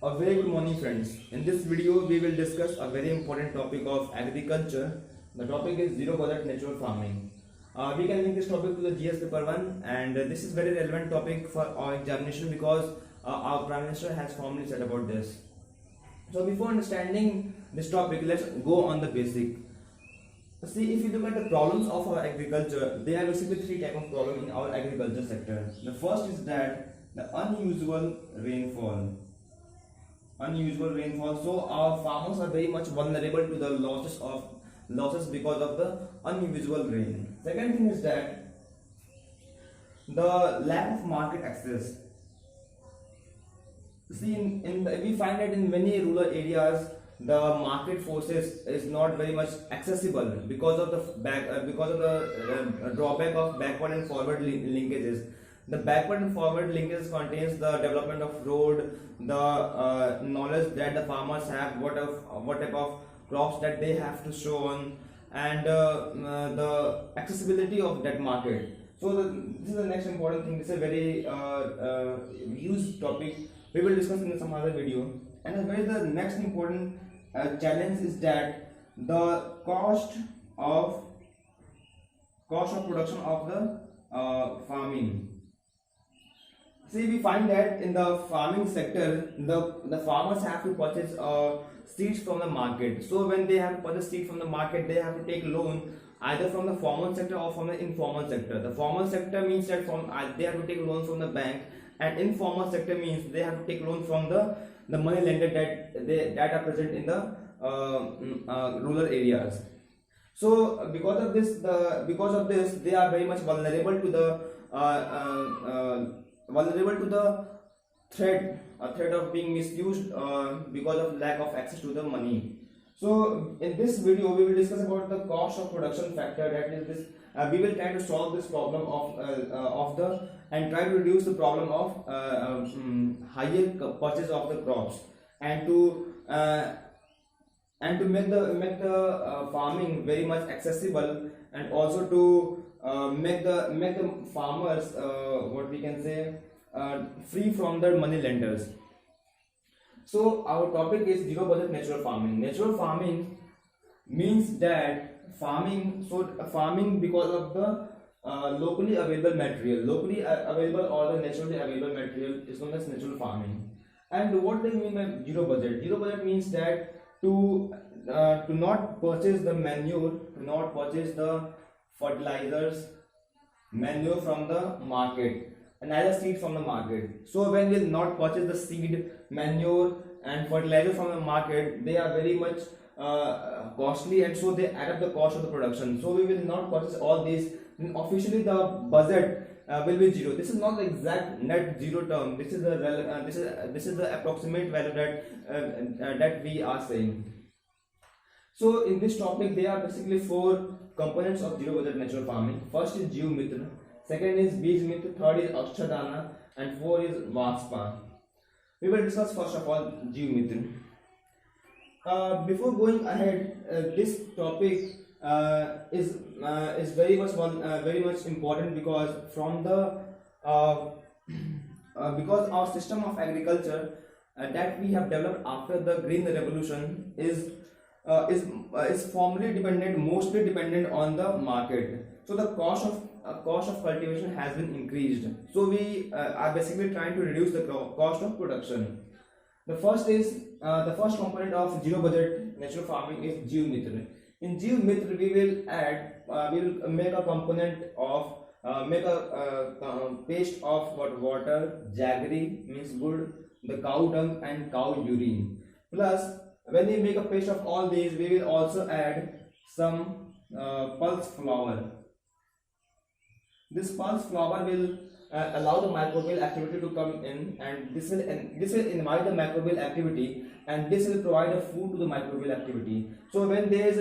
A very good morning, friends. In this video, we will discuss a very important topic of agriculture. The topic is zero budget natural farming. We can link this topic to the GS paper 1, and this is very relevant topic for our examination because our Prime Minister has formally said about this. So before understanding this topic, let's go on the basic. See, if you look at the problems of our agriculture, there are basically three types of problems in our agriculture sector. The first is that the unusual rainfall. So our farmers are very much vulnerable to the losses because of the unusual rain. Second thing is that the lack of market access. See, we find that in many rural areas the market forces is not very much accessible because of the drawback of backward and forward linkages. The backward and forward linkages contains the development of road, the knowledge that the farmers have, what type of crops that they have to show on, and the accessibility of that market. So this is the next important thing. This is a very huge topic. We will discuss in some other video. And the next important challenge is that the cost of production of the farming. See, we find that in the farming sector, the farmers have to purchase seeds from the market. So when they have to purchase seeds from the market, they have to take loan either from the formal sector or from the informal sector. The formal sector means that they have to take loans from the bank, and informal sector means they have to take loan from the money lender that are present in the rural areas. So because of this, they are very much vulnerable to the threat of being misused because of lack of access to the money. So in this video, we will discuss about the cost of production factor. That is this. We will try to solve this problem and try to reduce the problem of higher purchase of the crops, and to make the farming very much accessible, and also to make the farmers what we can say free from their money lenders. So our topic is zero budget natural farming. Natural farming means that farming because of the locally available material, or the naturally available material is known as natural farming. And what do we mean by zero budget? Zero budget means that to not purchase the manure, to not purchase the fertilizers, manure from the market, and neither seed from the market. So when we not purchase the seed, manure and fertilizer from the market, they are very much costly, and so they add up the cost of the production. So we will not purchase all these. Officially the budget will be zero. This is not the exact net zero term. This is the approximate value that we are saying. So in this topic, there are basically four components of zero budget natural farming. First is Jeev Mitra, second is Bij Mitra, third is Akshadana, and fourth is Vaspa. We will discuss first of all Jeev Mitra. Before going ahead, this topic is very much important because because our system of agriculture that we have developed after the Green Revolution is mostly dependent on the market. So the cost of cultivation has been increased. So we are basically trying to reduce the cost of production. The first component of zero budget natural farming is Jeev Mitra. In Jeev Mitra, we will make a component of paste of water, jaggery means wood, the cow dung and cow urine. Plus, when we make a paste of all these, we will also add some pulse flour. This pulse flour will allow the microbial activity to come in, and this will invite the microbial activity, and this will provide a food to the microbial activity. So when there is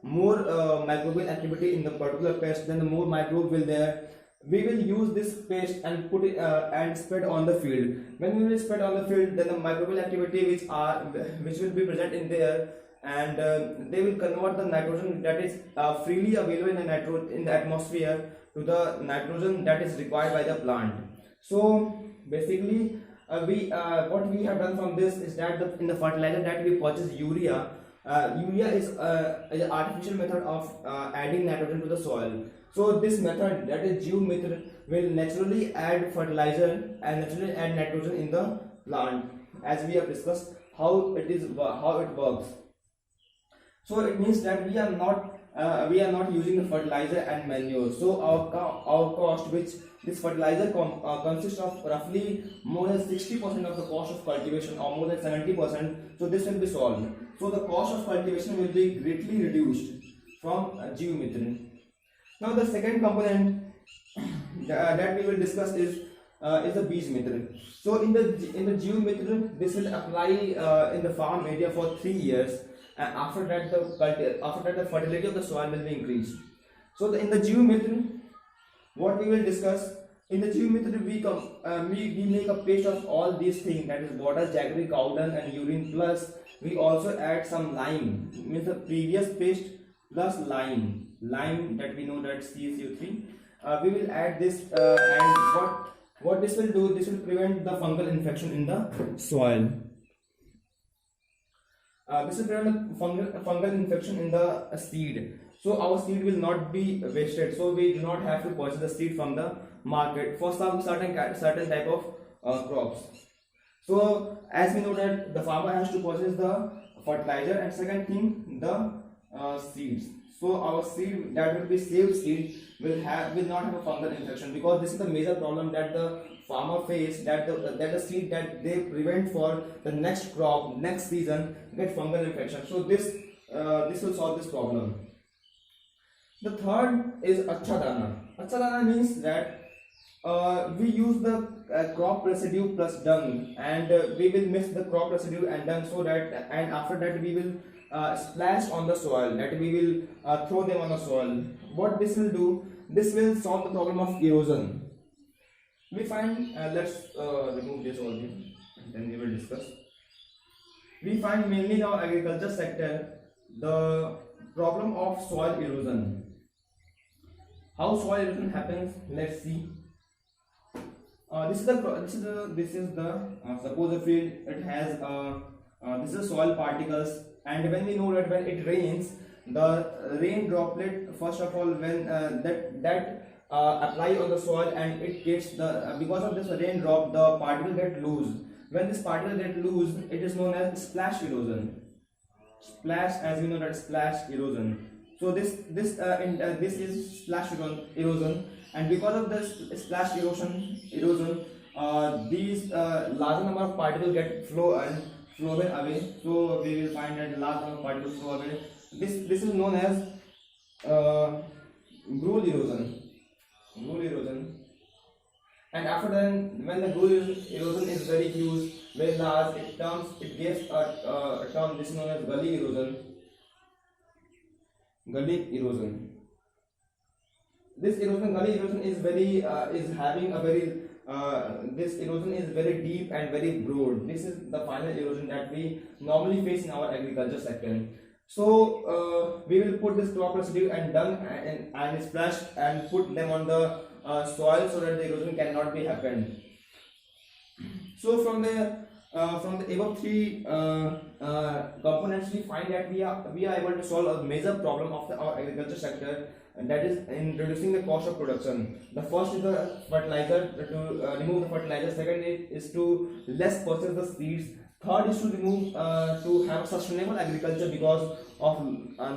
more microbial activity in the particular pest, then the more microbe will there. We will use this paste and put it and spread on the field. When we will spread on the field, then the microbial activity which will be present in there, and they will convert the nitrogen that is freely available in the atmosphere to the nitrogen that is required by the plant. So basically we what we have done from this is that in the fertilizer that we purchase urea, urea is an artificial method of adding nitrogen to the soil. So this method, that is Jew method, will naturally add fertilizer and naturally add nitrogen in the plant, as we have discussed how it works. So it means that we are not using the fertilizer and manure. So our cost, which this fertilizer consists of roughly more than 60% of the cost of cultivation, or more than 70%. So this will be solved. So the cost of cultivation will be greatly reduced from geomethane. Now the second component that we will discuss is the beige method. So in the geomethod, this will apply in the farm area for 3 years, and after that the fertility of the soil will be increased. So in the geomethod, what we will discuss, in the geomethod we make a paste of all these things, that is water, jaggery, cow dung and urine, plus we also add some lime, means the previous paste plus lime that we know, that CaCO3. We will add this, and what this will do, this will prevent the fungal infection in the soil. This will prevent the fungal infection in the seed. So our seed will not be wasted. So we do not have to purchase the seed from the market for some certain type of crops. So as we know that the farmer has to purchase the fertilizer, and second thing, the seeds. So our seed, that will be saved seed, will not have a fungal infection, because this is the major problem that the farmer face, that the seed that they prevent for the next crop, next season, get fungal infection. So this will solve this problem. The third is Acha Dana. Acha Dana means that we use the crop residue plus dung, and we will mix the crop residue and dung, so that, and after that we will splash on the soil, that we will throw them on the soil. What this will do, this will solve the problem of erosion. We find, let's remove this audio, then we will discuss. We find mainly in our agriculture sector the problem of soil erosion. How soil erosion happens? Let's see. This is the suppose a field, it has this is soil particles, and when we know that when it rains, the rain droplet, first of all, when that apply on the soil, and it gets because of this raindrop, the particle get loose. When this particle get loose, it is known as splash erosion. Splash, as we know, that splash erosion. So this is splash erosion, and because of this splash erosion, these larger number of particles get flown away. So we will find that large number of particles flow away. This is known as groove erosion. And after then, when the groove erosion is very huge, very large, it gives a term, this is known as gully erosion. Gully erosion. This gully erosion is having a very this erosion is very deep and very broad. This is the final erosion that we normally face in our agriculture sector. So we will put this crop residue and dung and splash and put them on the soil, so that the erosion cannot be happened. So from the above three components, we find that we are able to solve a major problem of our agriculture sector, and that is in reducing the cost of production. The first is the fertilizer, to remove the fertilizer. Second is to less purchase the seeds. Third is to remove to have sustainable agriculture because of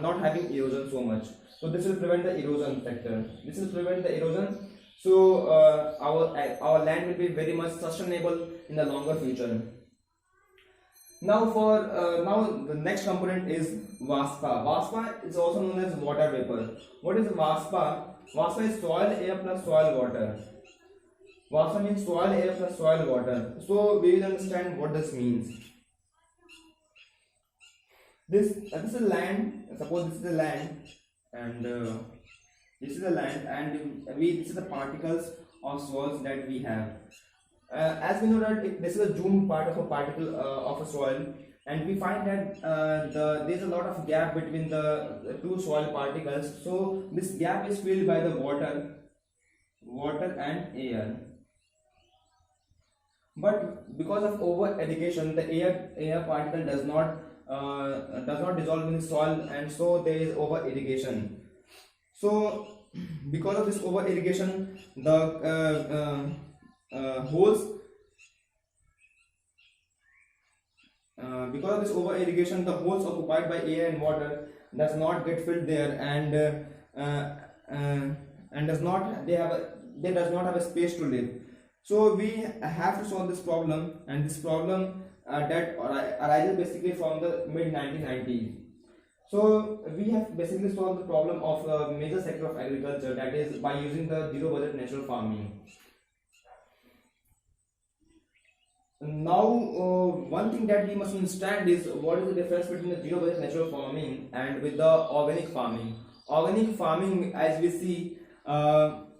not having erosion so much. So this will prevent the erosion factor. This will prevent the erosion. So our land will be very much sustainable in the longer future. Now now the next component is VASPA. VASPA is also known as water vapor. What is VASPA? VASPA is soil, air plus soil, water. VASPA means soil, air plus soil, water. So we will understand what this means. This is land. Suppose this is the land, and this is the land, and this is the particles of soils that we have. As we know that this is a zoomed part of a particle of a soil, and we find that there is a lot of gap between the two soil particles. So this gap is filled by the water and air. But because of over irrigation, the air particle does not dissolve in the soil, and so there is over irrigation. So because of this over irrigation, the holes because of this over irrigation, the holes occupied by air and water does not get filled there, and does not they does not have a space to live. So we have to solve this problem, and this problem that arises basically from the mid 1990s. So we have basically solved the problem of a major sector of agriculture, that is by using the zero budget natural farming. Now, one thing that we must understand is what is the difference between the zero budget natural farming and with the organic farming. Organic farming, as we see,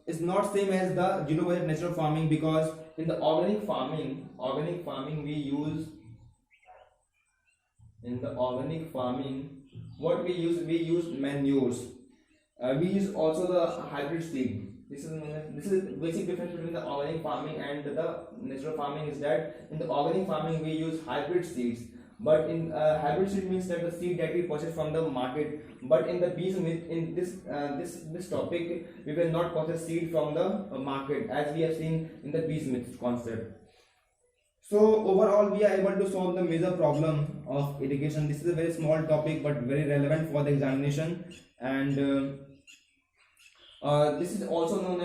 is not same as the zero budget natural farming, because in the organic farming we use we use manures. We use also the hybrid seed. This is basic difference between the organic farming and the natural farming, is that in the organic farming we use hybrid seeds. But in hybrid seed means that the seed that we purchase from the market. But in the bees myth, in this topic, we will not purchase seed from the market, as we have seen in the bees myth concept. So overall, we are able to solve the major problem of irrigation. This is a very small topic but very relevant for the examination, and this is also known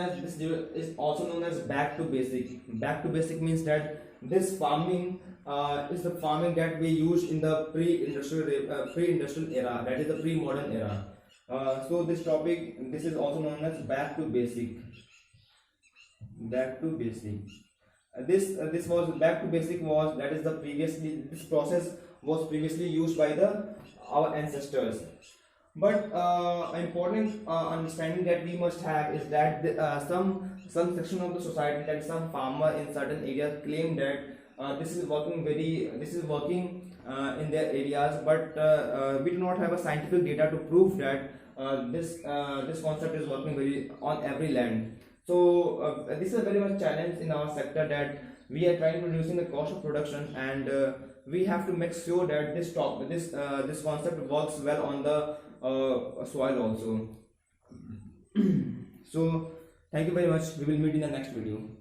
as back to basic. Back to basic means that this farming is the farming that we use in the pre-industrial era, that is the pre-modern era. So this is also known as back to basic. Back to basic. This was back to basic was that is the previously this process was previously used by our ancestors. But important understanding that we must have is that some section of the society, that some farmer in certain areas claim that this is working in their areas, but we do not have a scientific data to prove that this concept is working very on every land. So this is a very much challenge in our sector, that we are trying to reducing the cost of production, and we have to make sure that this concept works well on the soil also. So thank you very much. We will meet in the next video.